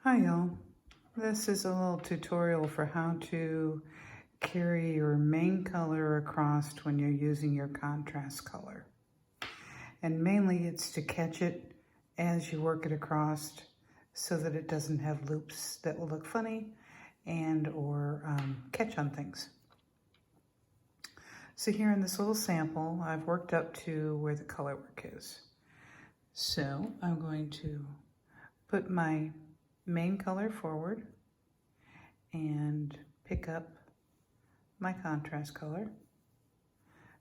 Hi y'all, this is a little tutorial for how to carry your main color across when you're using your contrast color. And mainly it's to catch it as you work it across so that it doesn't have loops that will look funny and or catch on things. So here in this little sample, I've worked up to where the color work is. So I'm going to put my main color forward and pick up my contrast color.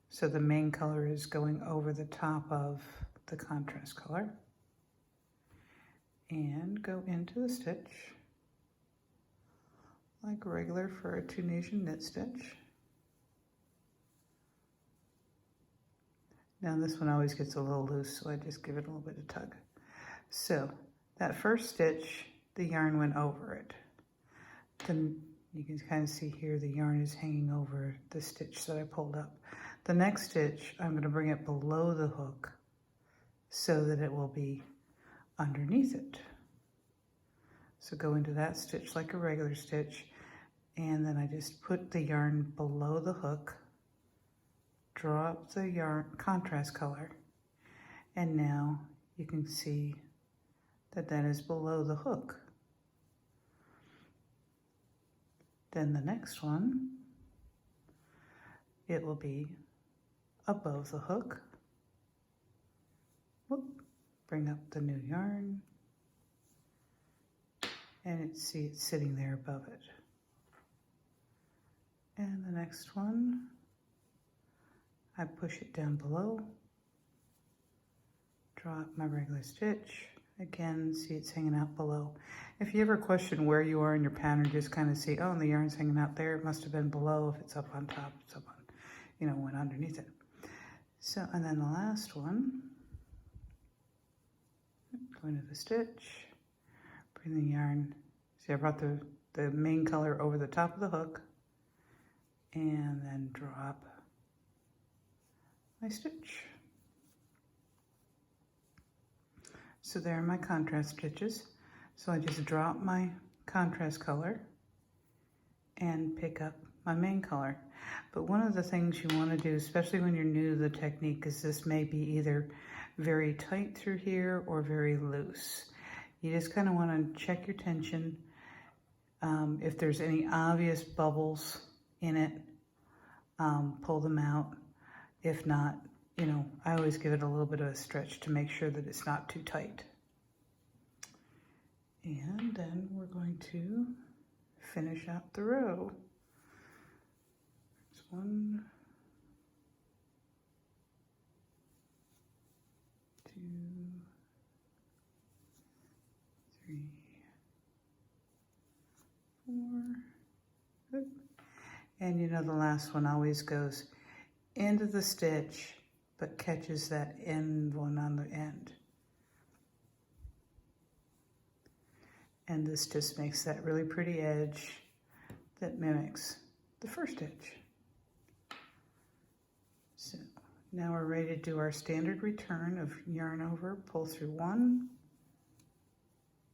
So the main color is going over the top of the contrast color. And go into the stitch like regular for a Tunisian knit stitch. Now this one always gets a little loose, so I just give it a little bit of tug. So that first stitch, the yarn went over it. Then you can kind of see here the yarn is hanging over the stitch that I pulled up. The next stitch, I'm going to bring it below the hook so that it will be underneath it. So go into that stitch like a regular stitch, and then I just put the yarn below the hook, draw up the yarn contrast color, and now you can see that that is below the hook. Then the next one, it will be above the hook. Whoop, bring up the new yarn, and it's sitting there above it. And the next one, I push it down below, draw up my regular stitch. Again, see it's hanging out below. If you ever question where you are in your pattern, just kind of see, oh, the yarn's hanging out there. It must have been below. If it's up on top, it's up on, went underneath it. So, and then the last one, go into the stitch, bring the yarn. See, I brought the main color over the top of the hook, and then drop my stitch. So there are my contrast stitches. So I just drop my contrast color and pick up my main color. But one of the things you want to do, especially when you're new to the technique, is this may be either very tight through here or very loose. You just kind of want to check your tension. If there's any obvious bubbles in it, pull them out. If not, I always give it a little bit of a stretch to make sure that it's not too tight. And then we're going to finish out the row. There's 1, 2, 3, 4. Good. And the last one always goes into the stitch, but catches that end one on the end. And this just makes that really pretty edge that mimics the first stitch. So now we're ready to do our standard return of yarn over, pull through 1,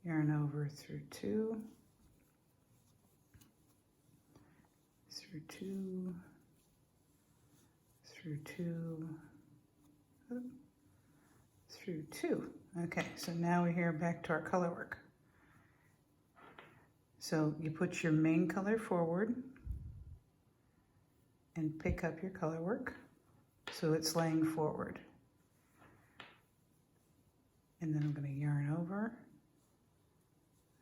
yarn over through 2, through 2, through 2, through 2. Okay, so now we're here back to our color work. So you put your main color forward and pick up your color work so it's laying forward. And then I'm going to yarn over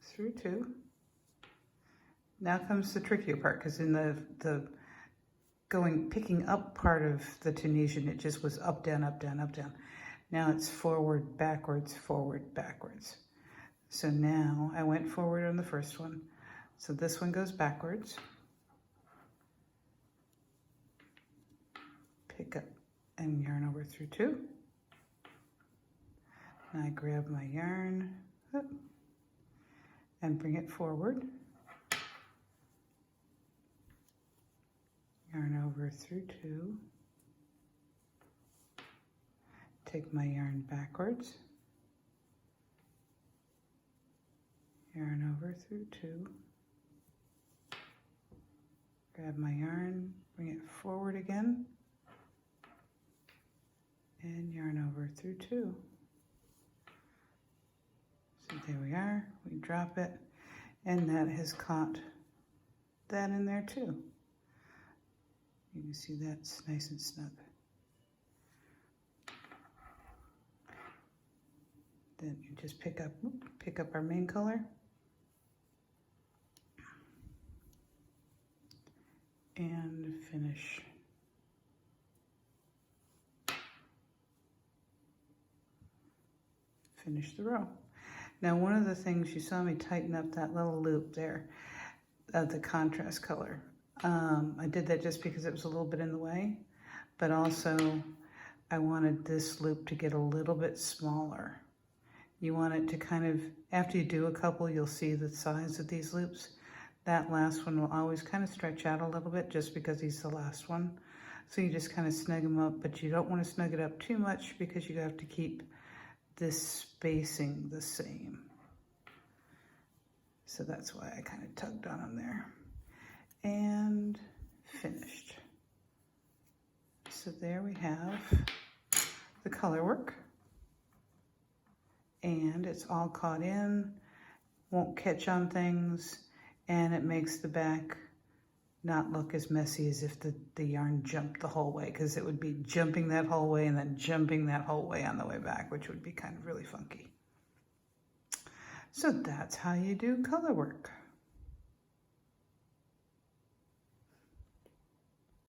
through 2. Now comes the trickier part, because in the picking up part of the Tunisian, it just was up, down, up, down, up, down. Now it's forward, backwards, forward, backwards. So now I went forward on the first one. So this one goes backwards. Pick up and yarn over through 2. And I grab my yarn and bring it forward. Yarn over through 2. Take my yarn backwards. yarn over through 2, grab my yarn, bring it forward again, and yarn over through 2. So there we are, we drop it, and that has caught that in there too. You can see that's nice and snug. Then you just pick up our main color and finish. Finish the row. Now, one of the things you saw me tighten up that little loop there of the contrast color. I did that just because it was a little bit in the way, but also I wanted this loop to get a little bit smaller. You want it to kind of, after you do a couple, you'll see the size of these loops. That last one will always kind of stretch out a little bit just because he's the last one. So you just kind of snug them up, but you don't want to snug it up too much because you have to keep this spacing the same. So that's why I kind of tugged on them there. And finished. So there we have the color work. And it's all caught in, won't catch on things, and it makes the back not look as messy as if the yarn jumped the whole way, because it would be jumping that whole way and then jumping that whole way on the way back, which would be kind of really funky. So that's how you do color work.